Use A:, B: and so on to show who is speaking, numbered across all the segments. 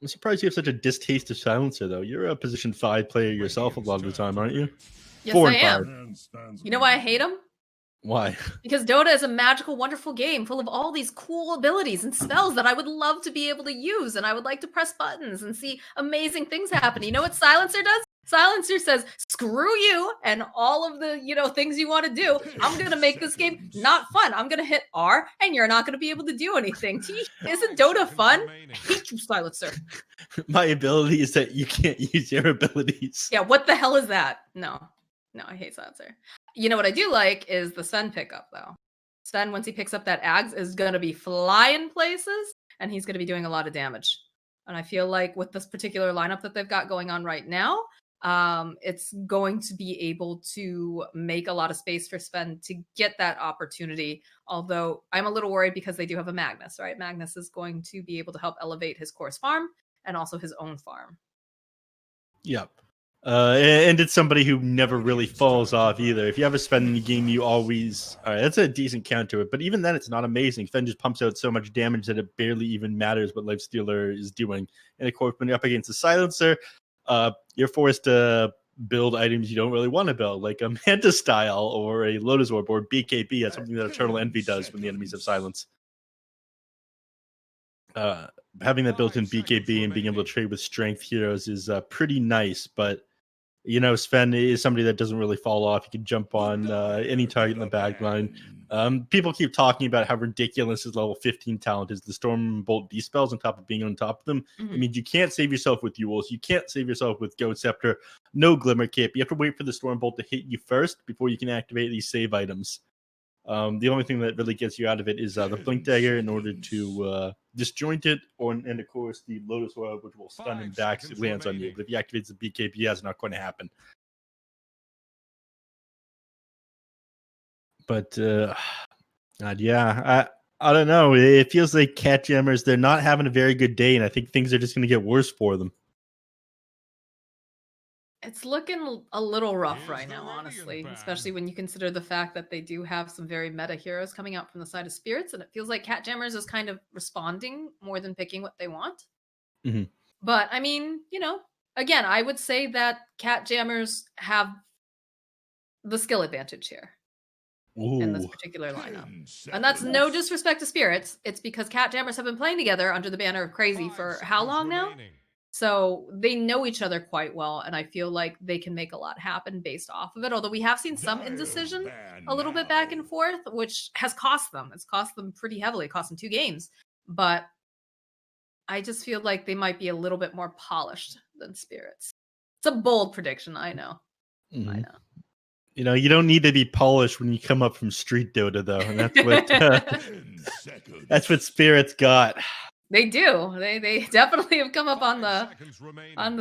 A: I'm surprised you have such a distaste of silencer, though. You're a position 5 player yourself a lot of the time, aren't you?
B: Yes,
A: 4
B: I
A: and 5.
B: am. You know why I hate him?
A: Why?
B: Because Dota is a magical, wonderful game full of all these cool abilities and spells that I would love to be able to use, and I would like to press buttons and see amazing things happen. You know what Silencer does? Silencer says, "Screw you and all of the, things you want to do. I'm going to make this game not fun. I'm going to hit R and you're not going to be able to do anything." Isn't Dota fun? I hate you, Silencer.
A: My ability is that you can't use your abilities.
B: Yeah, what the hell is that? No, I hate Silencer. You know what I do like is the Sven pickup, though. Sven, once he picks up that Ags, is going to be flying places, and he's going to be doing a lot of damage. And I feel like with this particular lineup that they've got going on right now, it's going to be able to make a lot of space for Sven to get that opportunity. Although I'm a little worried because they do have a Magnus, right? Magnus is going to be able to help elevate his course farm and also his own farm.
A: Yep. And it's somebody who never really falls off either. If you have a Sven in the game, you always... All right, that's a decent count to it. But even then, it's not amazing. Sven just pumps out so much damage that it barely even matters what Lifestealer is doing. And of course, when you're up against a Silencer, you're forced to build items you don't really want to build, like a Manta Style or a Lotus Orb or BKB. That's something that Eternal Envy does when the enemies have silence. Having that built-in BKB and being able to trade with strength heroes is pretty nice, but Sven is somebody that doesn't really fall off. He can jump on any target in the backline. People keep talking about how ridiculous his level 15 talent is. The Storm Bolt D-spells on top of being on top of them.
B: Mhm.
A: It means you can't save yourself with Yules. You can't save yourself with Goat Scepter. No Glimmer Cape. You have to wait for the Storm Bolt to hit you first before you can activate these save items. The only thing that really gets you out of it is the Blink Dagger in order to disjoint it, and of course the Lotus Orb, which will stun him back as it lands on you. But if he activates the BKB, that's not going to happen. But God, yeah, I don't know. It feels like catJAMMERS, they're not having a very good day, and I think things are just going to get worse for them.
B: It's looking a little rough right now, honestly, especially when you consider the fact that they do have some very meta heroes coming out from the side of Spirits, and it feels like catJAMMERS is kind of responding more than picking what they want.
A: Mm-hmm.
B: But, I mean, again, I would say that catJAMMERS have the skill advantage here in this particular lineup. And that's no disrespect to Spirits. It's because catJAMMERS have been playing together under the banner of Crazy for how long now? So they know each other quite well, and I feel like they can make a lot happen based off of it. Although we have seen some indecision a little bit back and forth, which has cost them. It's cost them pretty heavily. It cost them 2 games. But I just feel like they might be a little bit more polished than Spirits. It's a bold prediction, I know.
A: Mm-hmm.
B: I know.
A: You don't need to be polished when you come up from Street Dota, though, and that's what that's what Spirits got.
B: They do. They definitely have come up on the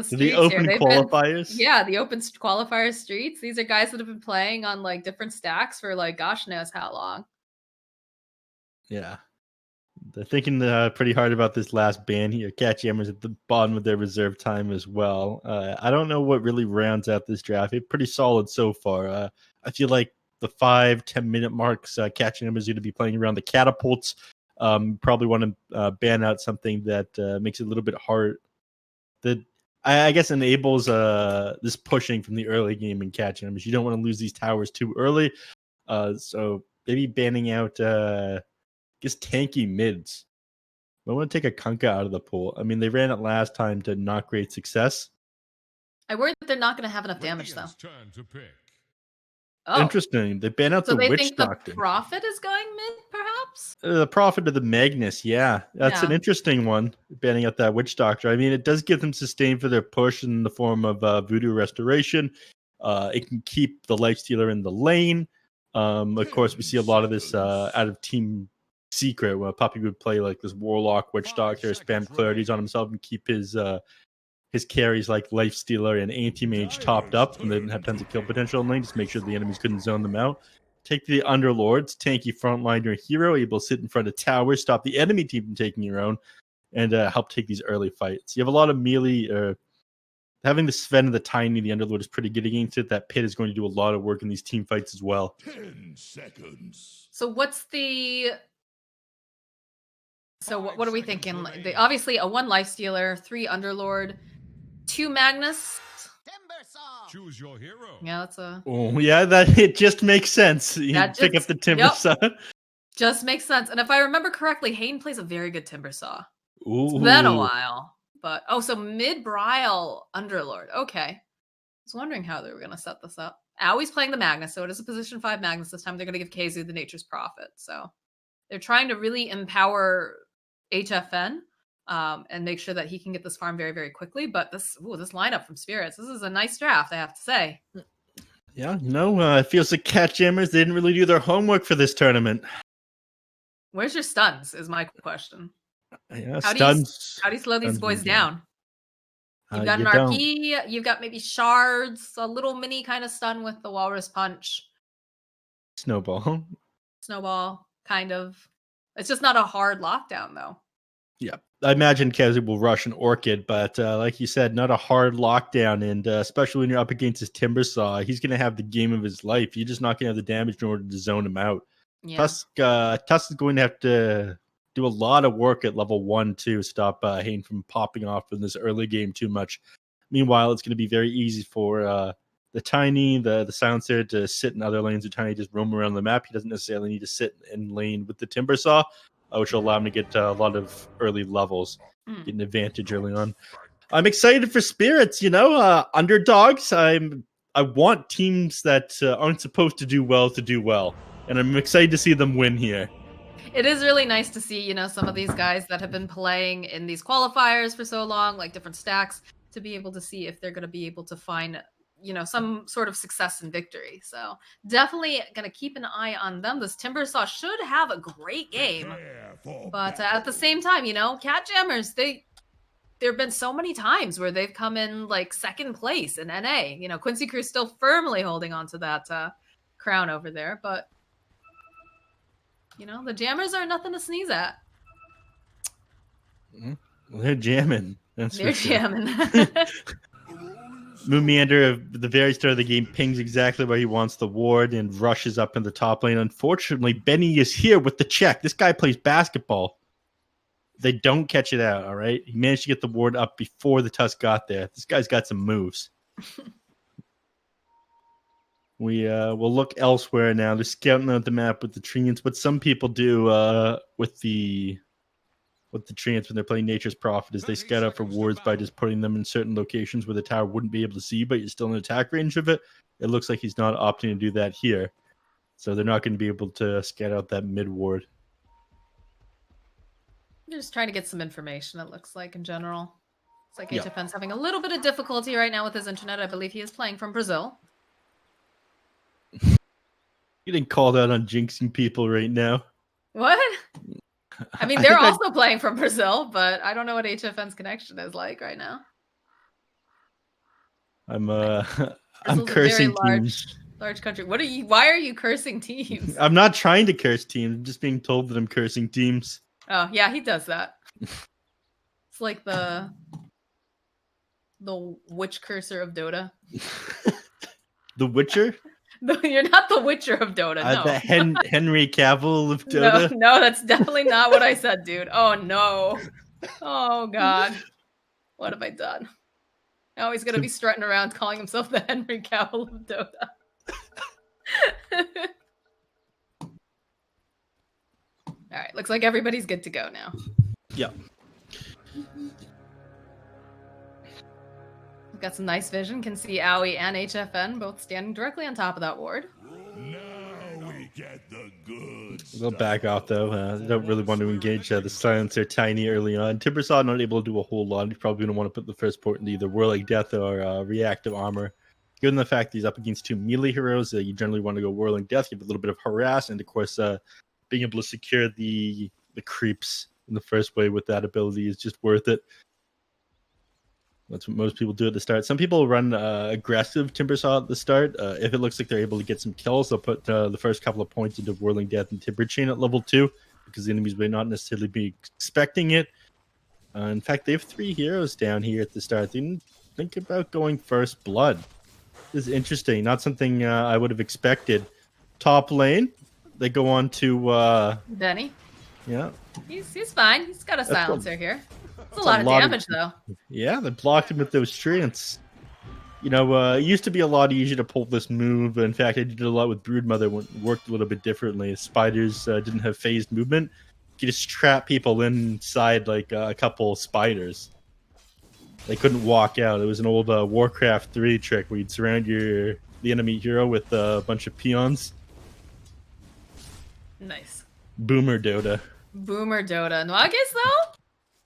B: streets
A: the open
B: here.
A: qualifiers.
B: The open qualifier streets. These are guys that have been playing on like different stacks for like gosh knows how long.
A: Yeah, they're thinking pretty hard about this last ban here. catJAMMERS at the bottom of their reserve time as well. I don't know what really rounds out this draft. It's pretty solid so far. I feel like the 5-10 minute marks, catJAMMERS is going to be playing around the catapults. Probably want to ban out something that makes it a little bit hard. That I guess enables this pushing from the early game in catJAMMERS. You don't want to lose these towers too early. So maybe banning out just tanky mids. I want to take a Kunkka out of the pool. I mean, they ran it last time to not great success.
B: I worry that they're not going to have enough damage though. Oh.
A: Interesting. They ban out
B: so
A: the
B: they
A: Witch
B: think
A: Doctor.
B: The Prophet is going mid, perhaps?
A: The Prophet of the Magnus, yeah. That's an interesting one, banning out that Witch Doctor. I mean, it does give them sustain for their push in the form of Voodoo Restoration. It can keep the Lifestealer in the lane. Of course, we see a lot of this out of Team Secret, where Puppy would play like this Warlock Witch Doctor, spam Clarities on himself, and keep his carries like Lifestealer and Anti-Mage topped up when they didn't have tons of kill potential in lane, just make sure the enemies couldn't zone them out. Take the Underlords, tanky frontliner hero, able to sit in front of towers, stop the enemy team from taking your own, and help take these early fights. You have a lot of melee. Having the Sven and the Tiny, the Underlord, is pretty good against it. That Pit is going to do a lot of work in these team fights as well.
C: 10 seconds.
B: So what's the So what are we thinking? Obviously, a 1 lifestealer, 3 underlord, 2 Magnus.
C: Choose your hero.
B: Yeah, that's a.
A: Oh yeah, that it just makes sense. You pick up the timber saw.
B: Just makes sense. And if I remember correctly, Hayden plays a very good timber saw.
A: Ooh.
B: It's been a while, but so mid Brile underlord. Okay, I was wondering how they were going to set this up. Aui's playing the Magnus, so it is a position 5 Magnus this time. They're going to give Keizu the Nature's Prophet, so they're trying to really empower HFN and make sure that he can get this farm very, very quickly. But this lineup from Spirits, this is a nice draft, I have to say.
A: Yeah, it feels like catJAMMERS didn't really do their homework for this tournament.
B: Where's your stuns, is my question.
A: Yeah,
B: how
A: stuns.
B: Do you slow these boys down? You've got an RP, you've got maybe shards, a little mini kind of stun with the Walrus Punch.
A: Snowball,
B: kind of. It's just not a hard lockdown, though.
A: Yeah, I imagine Keizu will rush an Orchid, but like you said, not a hard lockdown, and especially when you're up against his Timbersaw, he's going to have the game of his life. You're just not going to have the damage in order to zone him out. Yeah. Tusk is going to have to do a lot of work at level 1 to stop Hayden from popping off in this early game too much. Meanwhile, it's going to be very easy for the Tiny, the Silencer to sit in other lanes. The Tiny just roam around the map. He doesn't necessarily need to sit in lane with the Timbersaw, which will allow him to get a lot of early levels, get an advantage early on. I'm excited for Spirits, underdogs. I want teams that aren't supposed to do well, and I'm excited to see them win here.
B: It is really nice to see, some of these guys that have been playing in these qualifiers for so long, like different stacks, to be able to see if they're going to be able to find, some sort of success and victory. So definitely going to keep an eye on them. This Timbersaw should have a great game, but at the same time, catJAMMERS, there have been so many times where they've come in like second place in NA. Quincy Crew's still firmly holding on to that crown over there, but the jammers are nothing to sneeze at.
A: Well, they're jamming.
B: They're jamming.
A: Moomeander at the very start of the game pings exactly where he wants the ward and rushes up in the top lane. Unfortunately, Benny is here with the check. This guy plays basketball. They don't catch it out, all right? He managed to get the ward up before the Tusk got there. This guy's got some moves. We'll look elsewhere now. They're scouting out the map with the treants. What some people do with the treants when they're playing Nature's Prophet is they scout out for wards by just putting them in certain locations where the tower wouldn't be able to see, but you're still in attack range of it. It looks like he's not opting to do that here. So they're not going to be able to scout out that mid ward.
B: They're just trying to get some information, it looks like, in general. It's like HFN's having a little bit of difficulty right now with his internet. I believe he is playing from Brazil.
A: Getting called out on jinxing people right now.
B: What? I mean, they're also playing from Brazil, but I don't know what HFN's connection is like right now.
A: I'm cursing teams.
B: Large country. Why are you cursing teams?
A: I'm not trying to curse teams. I'm just being told that I'm cursing teams.
B: Oh, yeah, he does that. It's like the witch cursor of Dota.
A: The Witcher?
B: No, you're not the Witcher of Dota, no.
A: The Henry Cavill of Dota?
B: No, that's definitely not what I said, dude. Oh, no. Oh, God. What have I done? Now he's going to be strutting around calling himself the Henry Cavill of Dota. All right, looks like everybody's good to go now.
A: Yep.
B: We've got some nice vision. Can see Aoi and HFN both standing directly on top of that ward.
C: Now we get the goods.
A: They'll back off, though. They don't really want to engage the Silencer Tiny early on. Timbersaw not able to do a whole lot. He's probably going to want to put the first port into either Whirling Death or Reactive Armor. Given the fact that he's up against 2 melee heroes, you generally want to go Whirling Death. You have a little bit of harass, and of course, being able to secure the creeps in the first way with that ability is just worth it. That's what most people do at the start. Some people run aggressive Timbersaw at the start. If it looks like they're able to get some kills, they'll put the first couple of points into Whirling Death and Timber Chain at level 2 because the enemies may not necessarily be expecting it. In fact, they have 3 heroes down here at the start. They didn't think about going First Blood. This is interesting. Not something I would have expected. Top lane, they go on to
B: Benny.
A: Yeah.
B: He's fine. He's got a silencer here. It's a lot of damage, though.
A: Yeah, they blocked him with those treants. You know, it used to be a lot easier to pull this move. In fact, I did it a lot with Broodmother when it worked a little bit differently. Spiders didn't have phased movement. You just trap people inside like a couple spiders. They couldn't walk out. It was an old Warcraft 3 trick where you'd surround the enemy hero with a bunch of peons.
B: Nice.
A: Boomer Dota.
B: Boomer Dota. Nuages, though?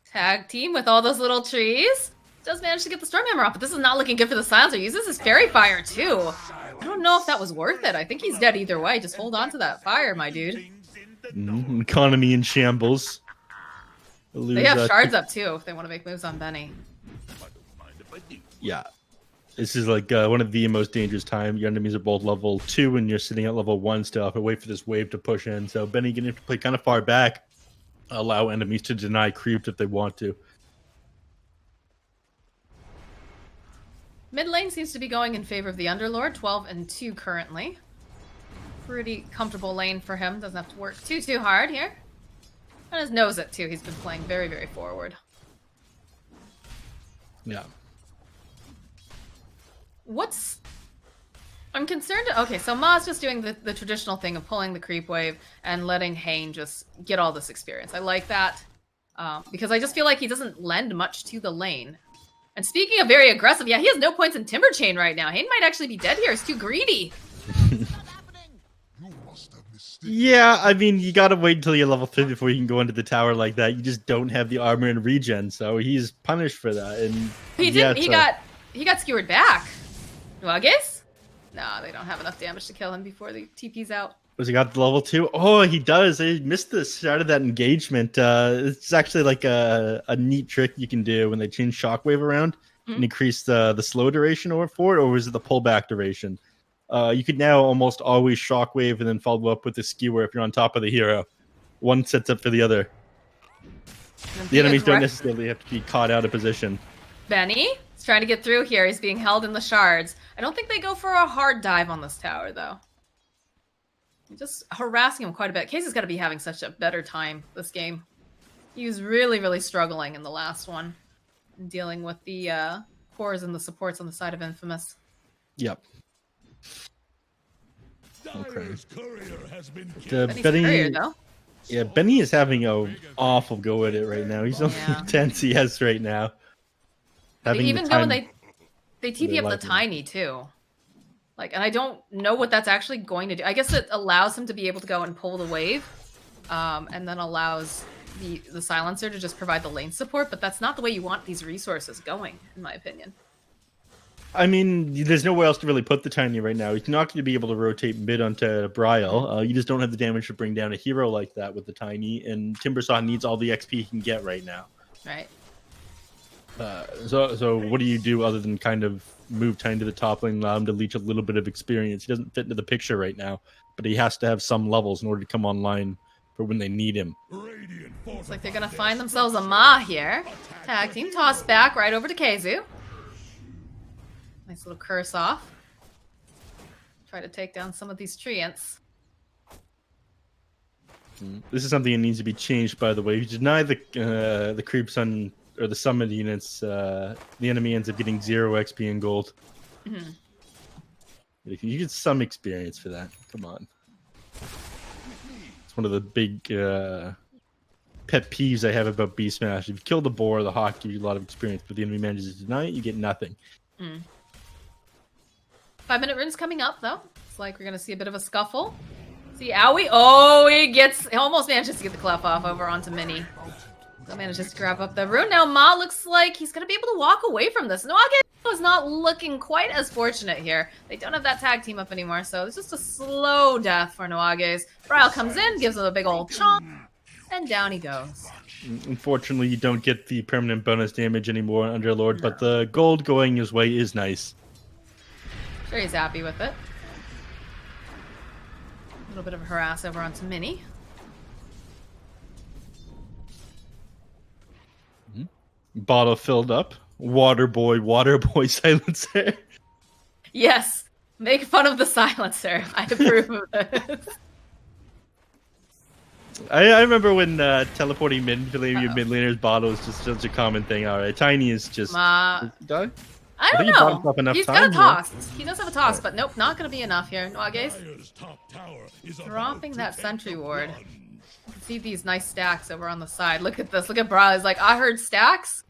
B: Tag team with all those little trees. Does manage to get the Stormhammer off, but this is not looking good for the Silencer. Uses his Fairy Fire, too. I don't know if that was worth it. I think he's dead either way. Just hold on to that fire, my dude.
A: Economy in shambles.
B: They have shards up, too, if they want to make moves on Benny.
A: Yeah. This is like one of the most dangerous times. Your enemies are both level 2 and you're sitting at level 1 still. But wait for this wave to push in. So Benny going to have to play kind of far back. Allow enemies to deny creeps if they want to.
B: Mid lane seems to be going in favor of the Underlord, 12-2 currently. Pretty comfortable lane for him. Doesn't have to work too hard here. And his knows it too. He's been playing very, very forward.
A: Yeah.
B: I'm concerned. Okay, so Ma's just doing the traditional thing of pulling the creep wave and letting Hane just get all this experience. I like that because I just feel like he doesn't lend much to the lane. And speaking of very aggressive, yeah, he has no points in Timber Chain right now. Hane might actually be dead here. He's too greedy.
A: Yeah, I mean, you gotta wait until you're level 3 before you can go into the tower like that. You just don't have the armor and regen, so he's punished for that. And
B: he didn't. He got skewered back. Nuages? No, they don't have enough damage to kill him before the TP's out.
A: Was he got the level 2? Oh, he does. He missed the start of that engagement. It's actually like a neat trick you can do when they change Shockwave around and increase the slow duration for it, or was it the pullback duration? You could now almost always Shockwave and then follow up with the skewer if you're on top of the hero. One sets up for the other. The enemies don't necessarily have to be caught out of position.
B: Benny is trying to get through here. He's being held in the shards. I don't think they go for a hard dive on this tower, though. Just harassing him quite a bit. Casey's got to be having such a better time this game. He was really, really struggling in the last one. Dealing with the cores and the supports on the side of Infamous.
A: Yep. Okay.
B: Benny, though.
A: Yeah, Benny is having an awful go at it right now. He's only 10 CS right now.
B: Even going, they TP up the Tiny, too. Like, and I don't know what that's actually going to do. I guess it allows him to be able to go and pull the wave, and then allows the Silencer to just provide the lane support, but that's not the way you want these resources going, in my opinion.
A: I mean, there's nowhere else to really put the Tiny right now. He's not going to be able to rotate mid onto Brial. You just don't have the damage to bring down a hero like that with the Tiny, and Timbersaw needs all the XP he can get right now.
B: Right.
A: So what do you do other than kind of move Tiny to the top lane, allow him to leech a little bit of experience? He doesn't fit into the picture right now, but he has to have some levels in order to come online for when they need him.
B: Looks like they're going to find themselves a Ma here. Tag team tossed back right over to Keizu. Nice little curse off. Try to take down some of these treants.
A: This is something that needs to be changed, by the way. If you deny the creeps on or the summon units, the enemy ends up getting 0 XP and gold. You get some experience for that. Come on. It's one of the big pet peeves I have about B Smash. If you kill the boar, the hawk gives you a lot of experience, but the enemy manages to deny it, you get nothing.
B: 5-minute rune's coming up, though. It's like we're going to see a bit of a scuffle. See Owie? Oh, he almost manages to get the clef off over onto Mini. So manages to grab up the rune. Now Ma looks like he's going to be able to walk away from this. Nuage is not looking quite as fortunate here. They don't have that tag team up anymore, so it's just a slow death for Nuages. Brial comes in, gives him a big old chomp, and down he goes.
A: Unfortunately, you don't get the permanent bonus damage anymore under Lord, but the gold going his way is nice.
B: Sure, he's happy with it. A little bit of a harass over onto Mini.
A: Bottle filled up. Water boy silencer.
B: Yes. Make fun of the silencer. I approve of this.
A: I remember when teleporting mid for your mid laner's bottle is just such a common thing. All right, Tiny is just.
B: I don't know. He's got a toss. He does have a toss, but nope, not going to be enough here. Nuages dropping that sentry ward. You can see these nice stacks over on the side. Look at this. Look at Bra. He's like, I heard stacks.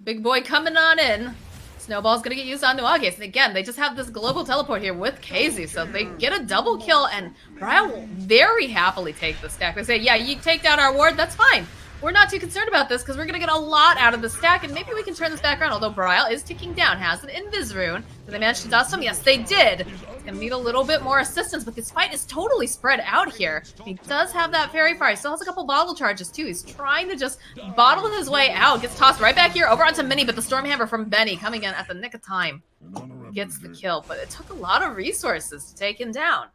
B: Big boy coming on in. Snowball's going to get used on Nuages. And again, they just have this global teleport here with KZ. So they get a double kill, and Bra will very happily take the stack. They say, yeah, you take down our ward. That's fine. We're not too concerned about this because we're going to get a lot out of the stack, and maybe we can turn this back around. Although Brile is ticking down, has an Invis rune. Did they manage to dust him? Yes, they did. He's going to need a little bit more assistance, but this fight is totally spread out here. He does have that fairy fire. He still has a couple bottle charges, too. He's trying to just bottle his way out. Gets tossed right back here over onto Mini, but the Stormhammer from Benny coming in at the nick of time gets the kill. But it took a lot of resources to take him down.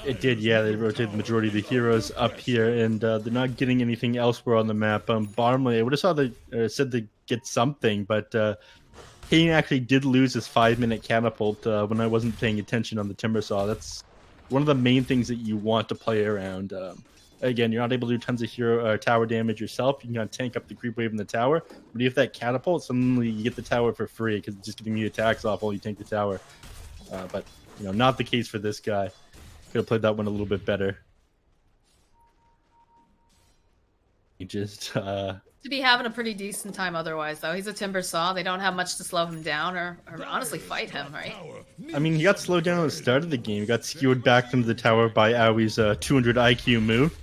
A: It did, yeah. They rotated the majority of the heroes up here, and they're not getting anything elsewhere on the map. Bottom lane, I would have said they get something, but Kane actually did lose his 5-minute catapult when I wasn't paying attention on the Timbersaw. That's one of the main things that you want to play around. Again, you're not able to do tons of tower damage yourself. You can kind of tank up the creep wave in the tower, but if that catapult, suddenly you get the tower for free because it's just getting you attacks off while you tank the tower. But not the case for this guy. Could have played that one a little bit better. He just
B: to be having a pretty decent time otherwise, though. He's a Timbersaw. They don't have much to slow him down or honestly fight him, right?
A: I mean, he got slowed down at the start of the game. He got skewered back into the tower by Aui's 200 IQ move.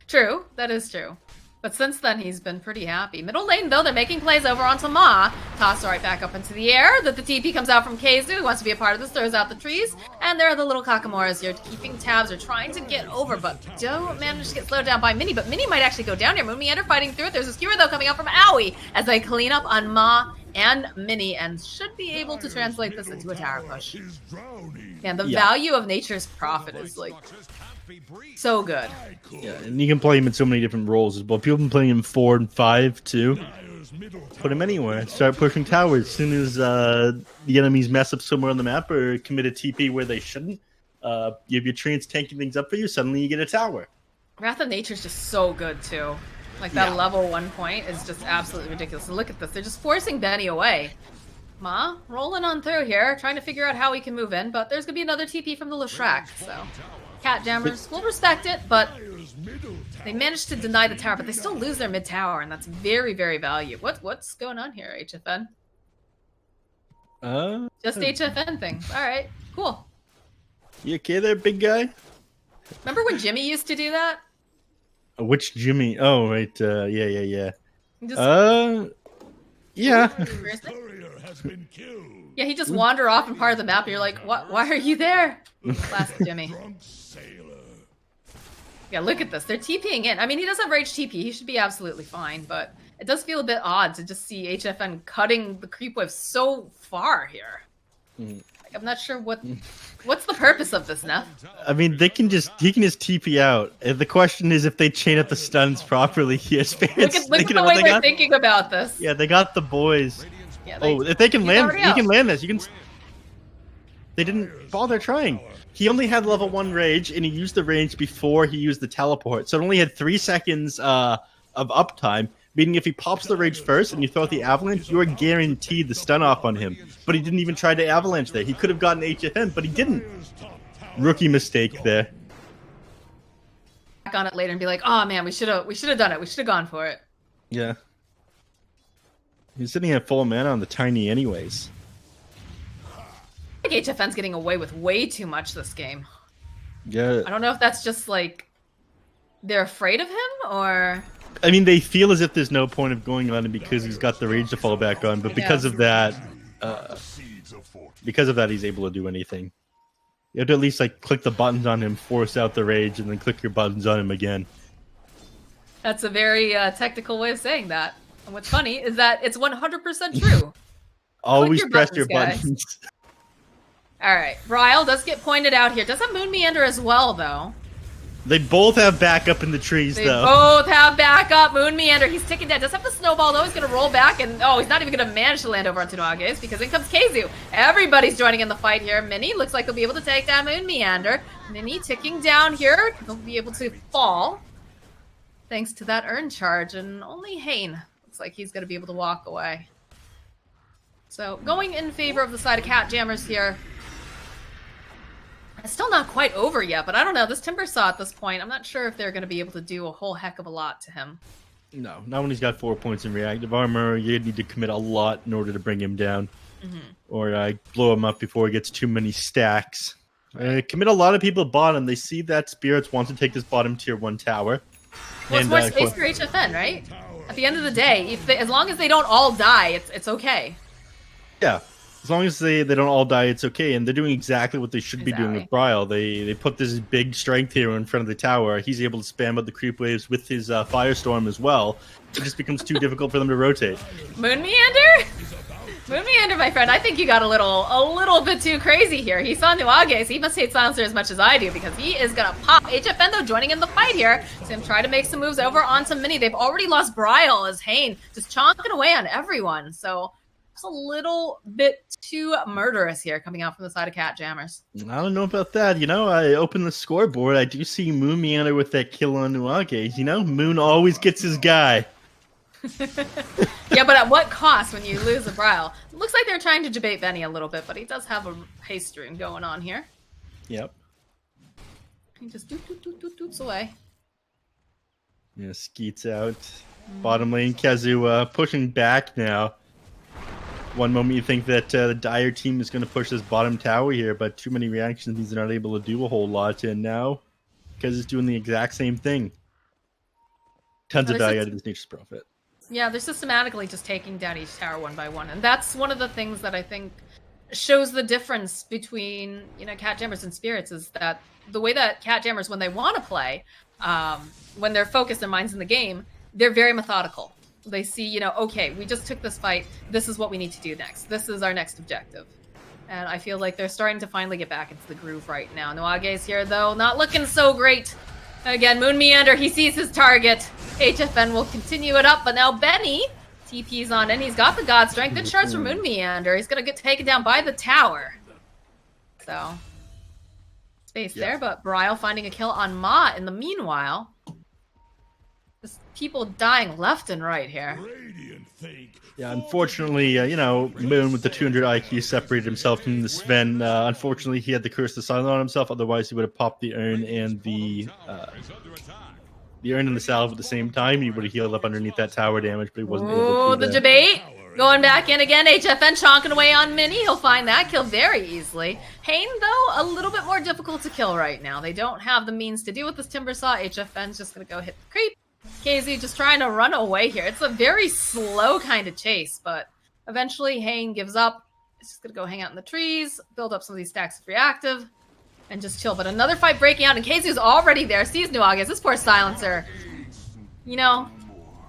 B: True, that is true. But since then, he's been pretty happy. Middle lane, though, they're making plays over onto Ma. Toss right back up into the air. The TP comes out from Keizu, who wants to be a part of this, throws out the trees. And there are the little Kakamuras here keeping tabs or trying to get over, but don't manage to get slowed down by Mini. But Mini might actually go down here. Moon Meander fighting through it. There's a skewer, though, coming out from Aoi as they clean up on Ma and Mini and should be able to translate this into a tower push. And the value of Nature's Prophet is, like, so good.
A: Yeah, and you can play him in so many different roles as well. People have been playing him 4 and 5 too. Put him anywhere. Start pushing towers. As soon as the enemies mess up somewhere on the map or commit a TP where they shouldn't, you have your treants tanking things up for you, suddenly you get a tower.
B: Wrath of Nature is just so good too. Like that level 1 point is just absolutely ridiculous. And look at this. They're just forcing Benny away. Ma, rolling on through here, trying to figure out how we can move in, but there's going to be another TP from the Leshrac, so... catJAMMERS will respect it, but they managed to deny the tower, but they still lose their mid tower, and that's very, very valuable. What's going on here, HFN? Just HFN thing. All right, cool.
A: You okay there, big guy?
B: Remember when Jimmy used to do that?
A: Which Jimmy? Oh, right. Yeah. Yeah.
B: Yeah, he just wander off in part of the map, and you're like, "What? Why are you there?" Classic Jimmy. Yeah, look at this. They're TPing in. I mean, he does have Rage TP. He should be absolutely fine, but it does feel a bit odd to just see HFN cutting the creep wave so far here. Like, I'm not sure what's the purpose of this, Neph.
A: I mean, he can just TP out. And the question is if they chain up the stuns properly here.
B: Look at the way they're thinking about this.
A: Yeah, they got the boys. Yeah, if they can land, you can land this. You can. They didn't bother trying. He only had level 1 rage, and he used the rage before he used the teleport. So it only had 3 seconds of uptime, meaning if he pops the rage first and you throw out the avalanche, you are guaranteed the stun off on him. But he didn't even try to avalanche there. He could have gotten HFN, but he didn't. Rookie mistake there.
B: Back on it later and be like, oh man, we should have done it. We should have gone for it.
A: Yeah. He's sitting at full mana on the Tiny anyways.
B: I think HFN's getting away with way too much this game.
A: Yeah.
B: I don't know if that's just like they're afraid of him or...
A: I mean, they feel as if there's no point of going on him because he's got the rage to fall back on, but because of that, he's able to do anything. You have to at least like click the buttons on him, force out the rage, and then click your buttons on him again.
B: That's a very technical way of saying that. And what's funny is that it's 100% true.
A: Always press your buttons.
B: All right, Ryle does get pointed out here. Does have Moon Meander as well, though.
A: They both have backup in the trees, though.
B: They both have backup. Moon Meander, he's ticking down. Does have the snowball, though. He's going to roll back, and he's not even going to manage to land over onto Nuages because in comes Keizu. Everybody's joining in the fight here. Mini looks like he'll be able to take down Moon Meander. Mini ticking down here. He'll be able to fall thanks to that urn charge, and only Hane looks like he's going to be able to walk away. So going in favor of the side of catJAMMERS here. It's still not quite over yet, but I don't know. This Timbersaw at this point, I'm not sure if they're going to be able to do a whole heck of a lot to him.
A: No, not when he's got 4 points in reactive armor. You need to commit a lot in order to bring him down. Or blow him up before he gets too many stacks. Commit a lot of people bottom. They see that Spirits want to take this bottom tier 1 tower.
B: Well, it's more space for HFN, right? At the end of the day, as long as they don't all die, it's okay.
A: Yeah, as long as they don't all die, it's okay. And they're doing exactly what they should be doing with Bryle. They put this big strength hero in front of the tower. He's able to spam out the creep waves with his Firestorm as well. It just becomes too difficult for them to rotate.
B: Moon Meander? Moon Meander, my friend, I think you got a little bit too crazy here. He saw Nuage, so he must hate Silencer as much as I do, because he is gonna pop. HFN, though, joining in the fight here. See him try to make some moves over onto Mini. They've already lost Bryle as Hane just chonking away on everyone. So it's a little bit too murderous here coming out from the side of catJAMMERS.
A: I don't know about that. You know, I open the scoreboard. I do see Moon Meander with that kill on Nuage. You know, Moon always gets his guy.
B: Yeah, but at what cost when you lose a Bryle? It looks like they're trying to debate Benny a little bit, but he does have a haste rune going on here.
A: Yep.
B: He just doots away.
A: Yeah, Skeets out. Bottom lane, Kezu pushing back now. One moment you think that the Dire team is going to push this bottom tower here, but too many reactions means they're not able to do a whole lot, and now Kezu's doing the exact same thing. Tons of value out of this Nature's Prophet.
B: Yeah, they're systematically just taking down each tower one by one, and that's one of the things that I think shows the difference between, you know, catJAMMERS and Spirits, is that the way that catJAMMERS, when they want to play, when they're focused, their minds in the game, they're very methodical. They see, you know, okay, we just took this fight, this is what we need to do next. This is our next objective. And I feel like they're starting to finally get back into the groove right now. Nuage's here, though, not looking so great. Again, Moon Meander, he sees his target. HFN will continue it up, but now Benny TP's on in. He's got the God Strength. Good shards from Moon Meander. He's going to get taken down by the tower. So, space there, but Bryle finding a kill on Ma in the meanwhile. Just people dying left and right here.
A: Yeah, unfortunately, you know, Moon with the 200 IQ separated himself from the Sven. Unfortunately, he had the Curse of Silence on himself. Otherwise, he would have popped the urn and the urn and the salve at the same time. He would have healed up underneath that tower damage, but he wasn't able to.
B: Oh, the debate going back in again. HFN chonking away on Mini. He'll find that kill very easily. Hane, though, a little bit more difficult to kill right now. They don't have the means to deal with this Timbersaw. HFN's just going to go hit the creep. KZ just trying to run away here. It's a very slow kind of chase, but eventually Hane gives up. He's just going to go hang out in the trees, build up some of these stacks of reactive, and just chill. But another fight breaking out, and KZ's already there. Sees Nuages. This poor Silencer. You know,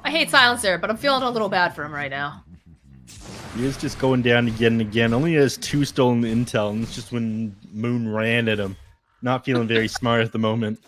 B: I hate Silencer, but I'm feeling a little bad for him right now.
A: He is just going down again and again. Only has 2 stolen intel, and it's just when Moon ran at him. Not feeling very smart at the moment.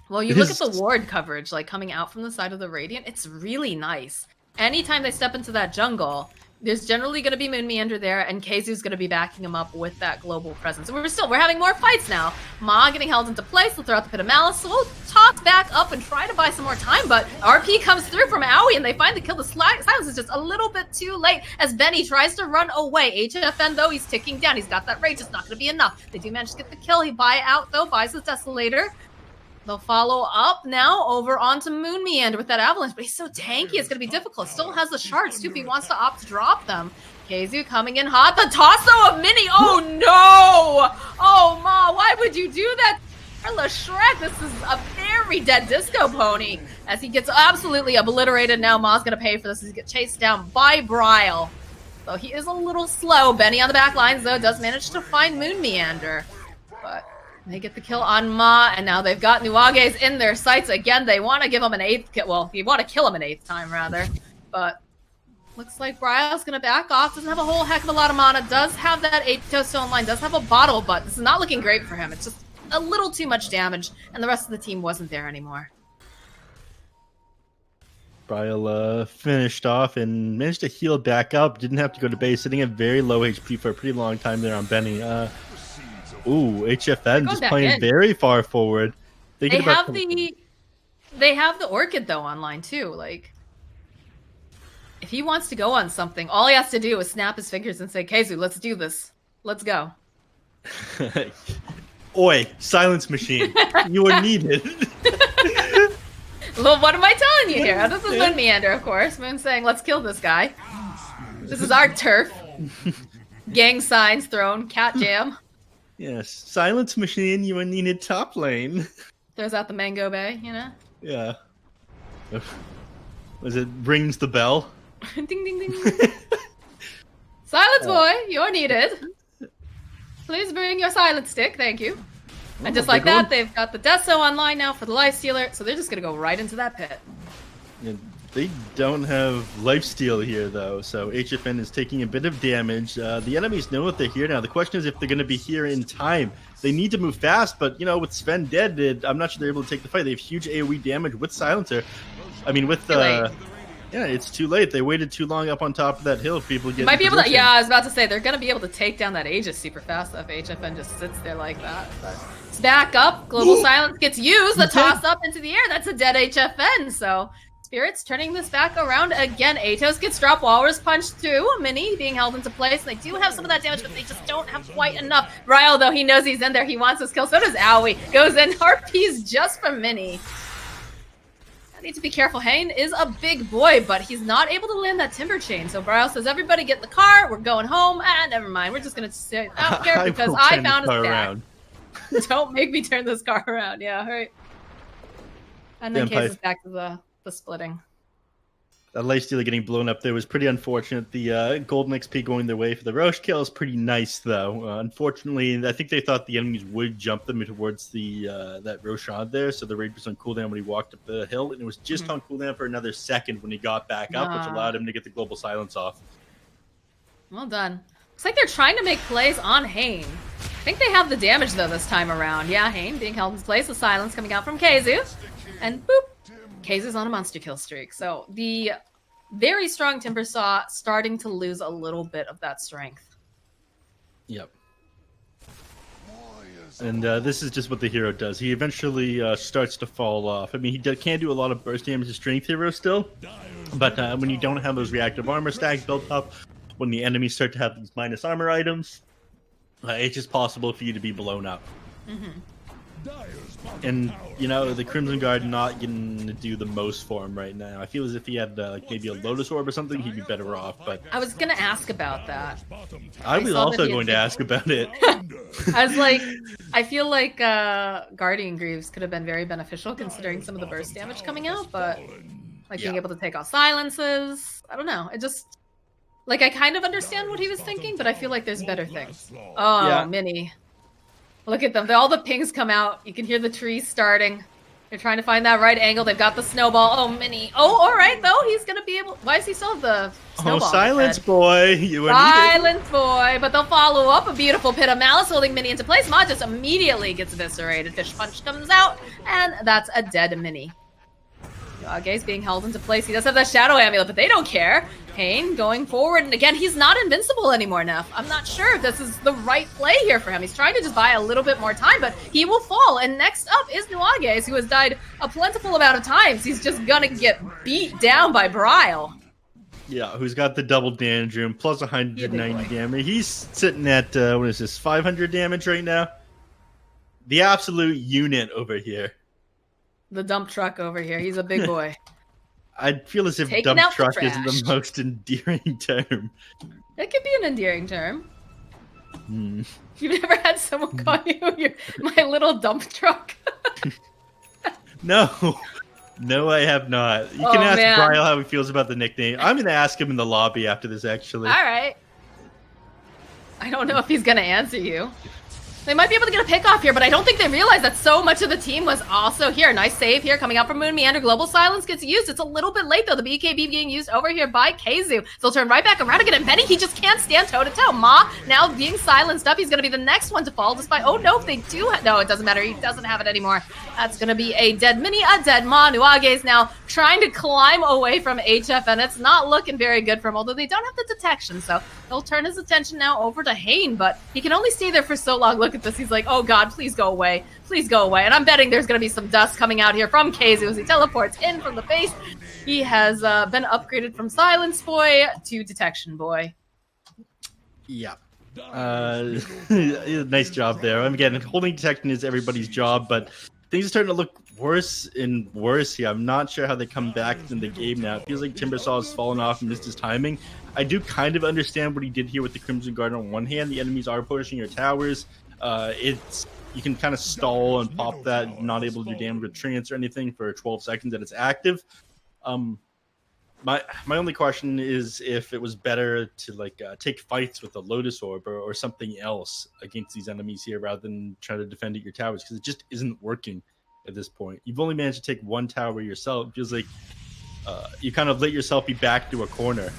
B: Well, you look at the ward coverage, like, coming out from the side of the Radiant. It's really nice. Anytime they step into that jungle, there's generally going to be Moon Meander there, and Keizu's going to be backing him up with that global presence. And we're having more fights now. Ma getting held into place. They'll throw out the Pit of Malice. So we'll toss back up and try to buy some more time, but RP comes through from Aoi, and they find the kill. The silence is just a little bit too late as Benny tries to run away. HFN, though, he's ticking down. He's got that rage. It's not going to be enough. They do manage to get the kill. He buy out, though, buys his Desolator. They'll follow up now over onto Moon Meander with that Avalanche, but he's so tanky, it's going to be difficult. Still has the shards, too, if he wants to opt to drop them. Keizu coming in hot. The Tosso of Mini! Oh, no! Oh, Ma, why would you do that? Carla Shrek, this is a very dead Disco Pony. As he gets absolutely obliterated, now Ma's going to pay for this as he gets chased down by Bryle. So he is a little slow. Benny on the back lines, though, does manage to find Moon Meander. But they get the kill on Ma, and now they've got Nuages in their sights again. They want to give him an 8th kill. Well, you want to kill him an 8th time, rather. But looks like Bryle's going to back off. Doesn't have a whole heck of a lot of mana. Does have that 8th toastone line. Does have a bottle, but this is not looking great for him. It's just a little too much damage, and the rest of the team wasn't there anymore.
A: Bryle finished off and managed to heal back up. Didn't have to go to base, sitting at very low HP for a pretty long time there on Benny. Ooh, HFN just playing very far forward.
B: They have the Orchid though online too. Like, if he wants to go on something, all he has to do is snap his fingers and say, "Keizu, let's do this. Let's go."
A: Oi, silence machine, you are needed.
B: Well, what am I telling you here? This is Moon Meander, of course. Moon saying, "Let's kill this guy. This is our turf." Gang signs thrown. Cat jam.
A: Yes, silence machine, you are needed top lane.
B: Throws out the Mango Bay, you know?
A: Yeah. Was it rings the bell?
B: Ding, ding, ding. Silence boy, you're needed. Please bring your silence stick, thank you. And just like that, they've got the Deso online now for the Lifestealer, so they're just gonna go right into that pit.
A: Yeah, they don't have lifesteal here though, so HFN is taking a bit of damage. The enemies know that they're here now. The question is if they're going to be here in time. They need to move fast, but you know, with Sven dead, I'm not sure they're able to take the fight. They have huge AoE damage with Silencer. I mean, with yeah, it's too late. They waited too long up on top of that hill. People get
B: might be able to. Yeah, I was about to say they're going to be able to take down that Aegis super fast if HFN just sits there like that. But it's back up. Global Silence gets used. The toss up into the air. That's a dead HFN. So. Spirits turning this back around again. Atos gets dropped. Walrus punch too. Mini being held into place. They do have some of that damage, but they just don't have quite enough. Ryle, though, he knows he's in there. He wants his kill. So does Owie. Goes in. Harpies just for Mini. I need to be careful. Hane is a big boy, but he's not able to land that timber chain. So Ryle says, everybody get in the car. We're going home. Ah, never mind. We're just going to sit out here because I found a stack. Don't make me turn this car around. Yeah, all right. And then Case is back to the splitting.
A: That lifestealer getting blown up there was pretty unfortunate. The golden XP going their way for the Roche kill is pretty nice, though. Unfortunately, I think they thought the enemies would jump them towards the that Roshan there, so the raid was on cooldown when he walked up the hill, and it was just on cooldown for another second when he got back up, which allowed him to get the global silence off.
B: Well done. Looks like they're trying to make plays on Hane. I think they have the damage, though, this time around. Yeah, Hane being held in place with silence coming out from Keizu. And boop! Keizu's on a monster kill streak. So the very strong Timber Saw starting to lose a little bit of that strength.
A: Yep. And this is just what the hero does. He eventually starts to fall off. I mean, he can do a lot of burst damage to strength hero still, but when you don't have those reactive armor stacks built up, when the enemies start to have these minus armor items, it's just possible for you to be blown up. And, you know, the Crimson Guard not getting to do the most for him right now. I feel as if he had like maybe a Lotus Orb or something, he'd be better off. But
B: I was going to ask about that.
A: I was also going to ask about it.
B: I was like, I feel like Guardian Greaves could have been very beneficial considering some of the burst damage coming out, but like being able to take off silences, I don't know. It just, like, I kind of understand what he was thinking, but I feel like there's better things. Oh, yeah. Mini. Look at them. All the pings come out. You can hear the trees starting. They're trying to find that right angle. They've got the snowball. Oh, Mini. Oh, all right, though. He's going to be able... Why does he still have the snowball?
A: Oh, silence, boy. You
B: silence, boy. But they'll follow up. A beautiful Pit of Malice holding Mini into place. Ma just immediately gets eviscerated. Fish Punch comes out, and that's a dead Mini. Yage's being held into place. He does have that Shadow Amulet, but they don't care. Hane going forward, and again, he's not invincible anymore, Neph. I'm not sure if this is the right play here for him. He's trying to just buy a little bit more time, but he will fall. And next up is Nuages, who has died a plentiful amount of times. He's just gonna get beat down by Bryle.
A: Yeah, who's got the double damage room, plus 190 damage. He's sitting at, what is this, 500 damage right now? The absolute unit over here.
B: The dump truck over here. He's a big boy.
A: I feel as if
B: Taking
A: dump truck isn't the most endearing term.
B: It could be an endearing term. You've never had someone call you my little dump truck?
A: No. No, I have not. You can ask Bryle how he feels about the nickname. I'm going to ask him in the lobby after this, actually.
B: All right. I don't know if he's going to answer you. They might be able to get a pick off here, but I don't think they realize that so much of the team was also here. Nice save here coming out from Moon Meander. Global Silence gets used. It's a little bit late, though. The BKB being used over here by Keizu. They'll turn right back around again, and Benny, he just can't stand toe-to-toe. Ma, now being silenced up, he's going to be the next one to fall, despite, oh no, if they do, no, it doesn't matter. He doesn't have it anymore. That's going to be a dead Mini, a dead Ma. Nuage's now trying to climb away from HF, and it's not looking very good for him, although they don't have the detection, so he'll turn his attention now over to Hane, but he can only stay there for so long. Look look at this. He's like, oh god, please go away. Please go away. And I'm betting there's going to be some dust coming out here from KZU as he teleports in from the base. He has been upgraded from Silence Boy to Detection Boy.
A: Yeah. Nice job there. Again, holding detection is everybody's job, but things are starting to look worse and worse here. I'm not sure how they come back in the game now. It feels like Timbersaw has fallen off and missed his timing. I do kind of understand what he did here with the Crimson Guard. On one hand, the enemies are pushing your towers. You can kind of stall and pop that, not able to do damage with trance or anything for 12 seconds that it's active. My only question is if it was better to take fights with a Lotus Orb or something else against these enemies here rather than try to defend at your towers, because it just isn't working at this point. You've only managed to take one tower yourself. It feels like you kind of let yourself be backed to a corner.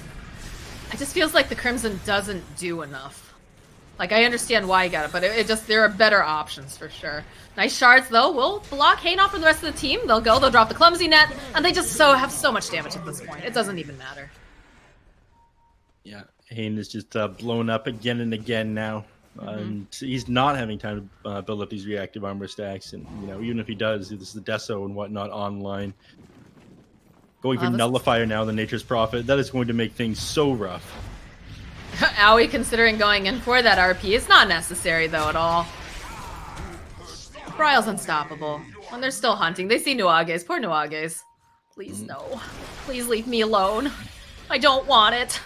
B: It just feels like the Crimson doesn't do enough. Like, I understand why you got it, but there are better options for sure. Nice shards, though, will block Hayne off for the rest of the team. They'll drop the Clumsy Net, and they just have so much damage at this point. It doesn't even matter.
A: Yeah, Hayne is just blown up again and again now. And he's not having time to build up these reactive armor stacks. And, even if he does, this is the Deso and whatnot online. Going for Nullifier now, the Nature's Prophet, that is going to make things so rough.
B: Owie considering going in for that RP. It's not necessary, though, at all. Bryle's unstoppable. And they're still hunting. They see Nuages. Poor Nuages. Please, no. Please leave me alone. I don't want it.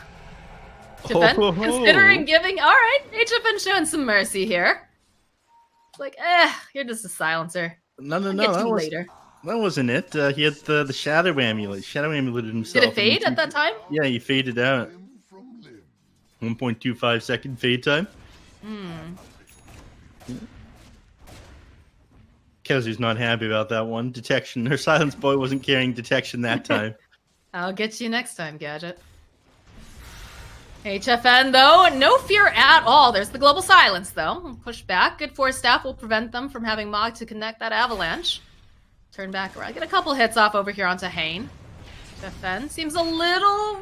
B: Defend, considering giving... Alright, HFN showing some mercy here. Like, you're just a silencer.
A: No, that wasn't it. He had the Shadow Amulet. Shadow Amulet himself.
B: Did it fade at that time?
A: Yeah, he faded out. 1.25 second fade time. KZU's not happy about that one. Detection. Her Silence Boy wasn't carrying detection that time.
B: I'll get you next time, Gadget. HFN, though, no fear at all. There's the Global Silence, though. Push back. Good Force Staff will prevent them from having Mog to connect that Avalanche. Turn back around. Get a couple hits off over here onto Hayne. HFN seems a little...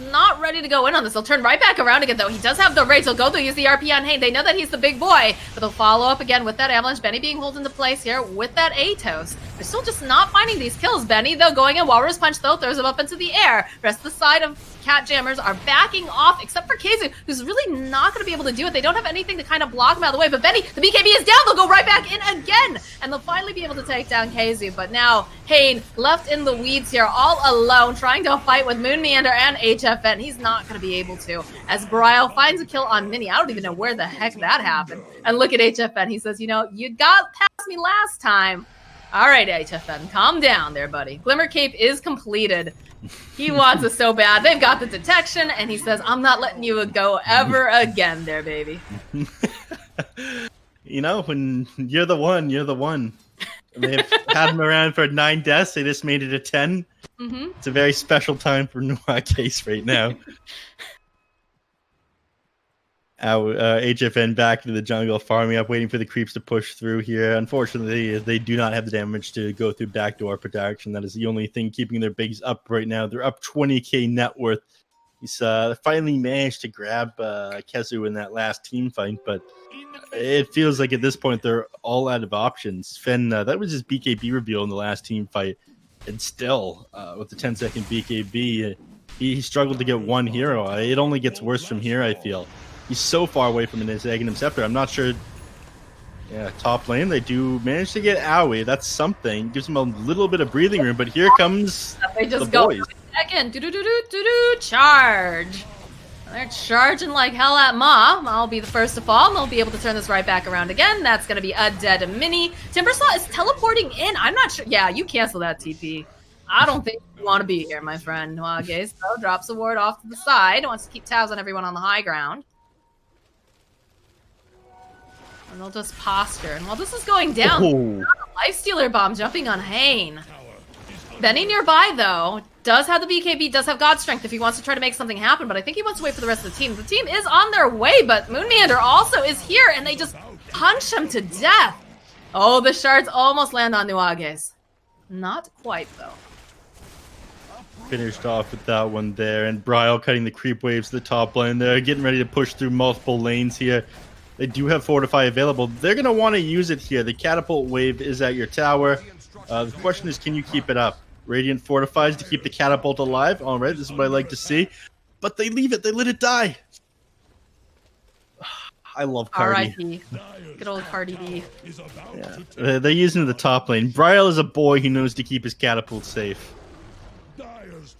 B: not ready to go in on this. They'll turn right back around again, though. He does have the rage. They'll use the RP on Hayne. They know that he's the big boy, but they'll follow up again with that Avalanche. Benny being held into place here with that Atos. They're still just not finding these kills. Benny, though, going in. Walrus Punch, though, throws him up into the air. Rest of the side of catJAMMERS are backing off, except for KZU, who's really not going to be able to do it. They don't have anything to kind of block him out of the way, but Benny, the BKB is down. They'll go right back in again, and they'll finally be able to take down KZU. But now, Hayne left in the weeds here, all alone, trying to fight with Moon Meander and HFN. He's not going to be able to, as Bryle finds a kill on Mini. I don't even know where the heck that happened. And look at HFN. He says, you got past me last time. All right, HFN, calm down there, buddy. Glimmer Cape is completed. He wants it so bad. They've got the detection, and he says, I'm not letting you go ever again there, baby.
A: When you're the one, you're the one. They've had him around for 9 deaths. They just made it a 10. It's a very special time for Nuages right now. HFN back into the jungle, farming up, waiting for the creeps to push through here. Unfortunately, they do not have the damage to go through backdoor protection. That is the only thing keeping their bigs up right now. They're up 20k net worth. He's finally managed to grab KZU in that last team fight, but it feels like at this point they're all out of options. Fen, that was his BKB reveal in the last team fight, and still, with the 10-second BKB, he struggled to get one hero. It only gets worse from here, I feel. He's so far away from his Aghanim Scepter. I'm not sure. Yeah, top lane, they do manage to get Owie. That's something. Gives him a little bit of breathing room, but here comes
B: they just
A: the
B: go
A: boys.
B: Again, charge. They're charging like hell at Ma. I'll be the first to fall, and they'll be able to turn this right back around again. That's going to be a dead Mini. Timbersaw is teleporting in. I'm not sure. Yeah, you cancel that TP. I don't think you want to be here, my friend. Nuages, so drops a ward off to the side. Wants to keep tabs on everyone on the high ground. And they'll just posture. And while this is going down, Lifestealer Bomb jumping on Hayne. Benny nearby, though, does have the BKB, does have God Strength if he wants to try to make something happen, but I think he wants to wait for the rest of the team. The team is on their way, but Moon Meander also is here, and they just punch him to death. Oh, the shards almost land on Nuages. Not quite, though.
A: Finished off with that one there, and Bryle cutting the creep waves to the top lane there, getting ready to push through multiple lanes here. They do have Fortify available. They're going to want to use it here. The Catapult Wave is at your tower. The question is, can you keep it up? Radiant fortifies to keep the Catapult alive. All right, this is what I like to see. But they leave it. They let it die. I love Cardi.
B: R.I.P. Good old Cardi B.
A: Yeah. They're using the top lane. Bryle is a boy who knows to keep his Catapult safe.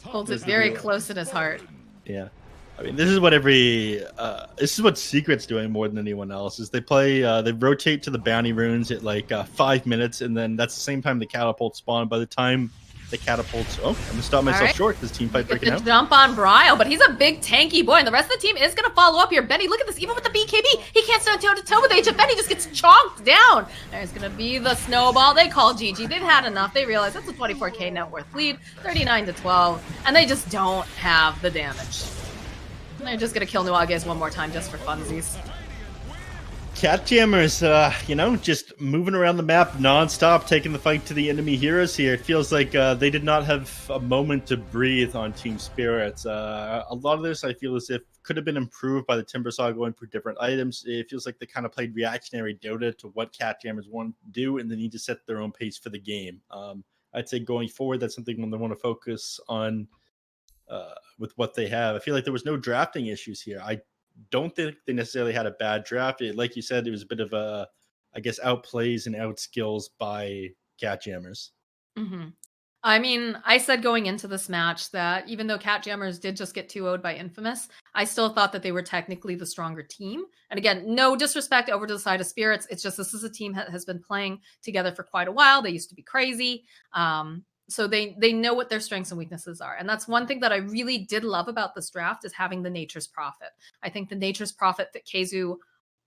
B: Holds it very close in his heart.
A: Yeah. I mean, this is what this is what Secret's doing more than anyone else. Is they play, they rotate to the bounty runes at like 5 minutes, and then that's the same time the catapults spawn. By the time the catapults, I'm gonna stop myself short. This team fight breaking out.
B: Jump on Bryle, but he's a big tanky boy, and the rest of the team is gonna follow up here. Benny, look at this. Even with the BKB, he can't stand toe to toe with HF. Benny just gets chonked down. There's gonna be the snowball. They call GG. They've had enough. They realize that's a 24k net worth lead, 39-12, and they just don't have the damage. They're just gonna kill Nuages one more time just for funsies.
A: catJAMMERS, just moving around the map non-stop, taking the fight to the enemy heroes here. It feels like they did not have a moment to breathe on Team Spirits. A lot of this, I feel as if, could have been improved by the Timbersaw going for different items. It feels like they kind of played reactionary Dota to what catJAMMERS want to do, and they need to set their own pace for the game. I'd say going forward, that's something they want to focus on with what they have. I feel like there was no drafting issues here. I don't think they necessarily had a bad draft. Like you said, it was a bit of a, I guess, outplays and outskills by catJAMMERS.
B: Mm-hmm. I mean, I said going into this match that even though catJAMMERS did just get 2-0'd by Infamous, I still thought that they were technically the stronger team. And again, no disrespect over to the side of Spirits. It's just this is a team that has been playing together for quite a while. They used to be crazy. So they know what their strengths and weaknesses are. And that's one thing that I really did love about this draft is having the Nature's Prophet. I think the Nature's Prophet fit KheZu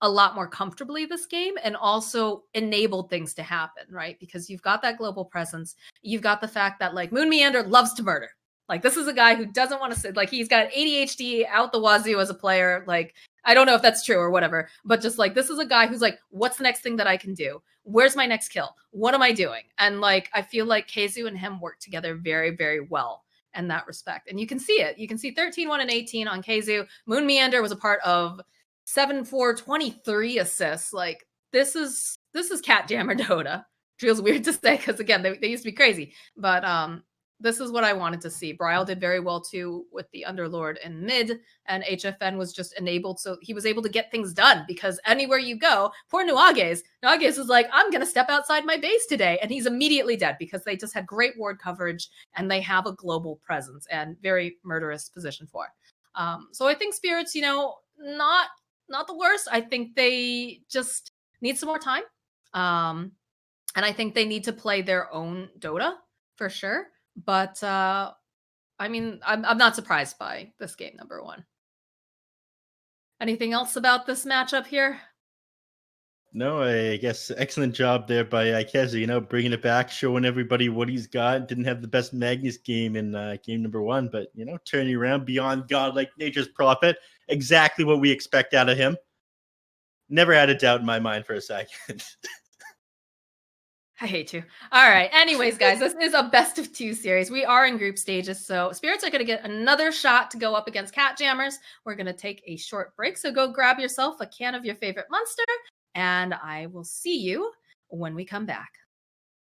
B: a lot more comfortably this game and also enabled things to happen, right? Because you've got that global presence. You've got the fact that like Moon Meander loves to murder. Like this is a guy who doesn't want to sit, like he's got ADHD out the wazoo as a player. Like, I don't know if that's true or whatever, but just like, this is a guy who's like, what's the next thing that I can do? Where's my next kill? What am I doing? And like, I feel like KheZu and him work together very, very well in that respect. And you can see it. You can see 13-1 and 18 on KheZu. Moon Meander was a part of 7-4, 23 assists. Like this is catJAMMER Dota. Feels weird to say because again, they used to be crazy, but this is what I wanted to see. Bryle did very well too with the Underlord in mid, and HFN was just enabled, so he was able to get things done because anywhere you go, poor Nuages was like, I'm going to step outside my base today, and he's immediately dead because they just had great ward coverage and they have a global presence and very murderous position for. So I think Spirits, not the worst. I think they just need some more time. And I think they need to play their own Dota for sure. But, I mean, I'm not surprised by this game, number one. Anything else about this matchup here?
A: No, I guess excellent job there by KheZu, bringing it back, showing everybody what he's got. Didn't have the best Magnus game in game number one, but, turning around beyond God like Nature's Prophet. Exactly what we expect out of him. Never had a doubt in my mind for a second.
B: I hate you. All right. Anyways, guys, this is a best of 2 series. We are in group stages, so Spirits are going to get another shot to go up against catJAMMERS. We're going to take a short break, so go grab yourself a can of your favorite monster, and I will see you when we come back.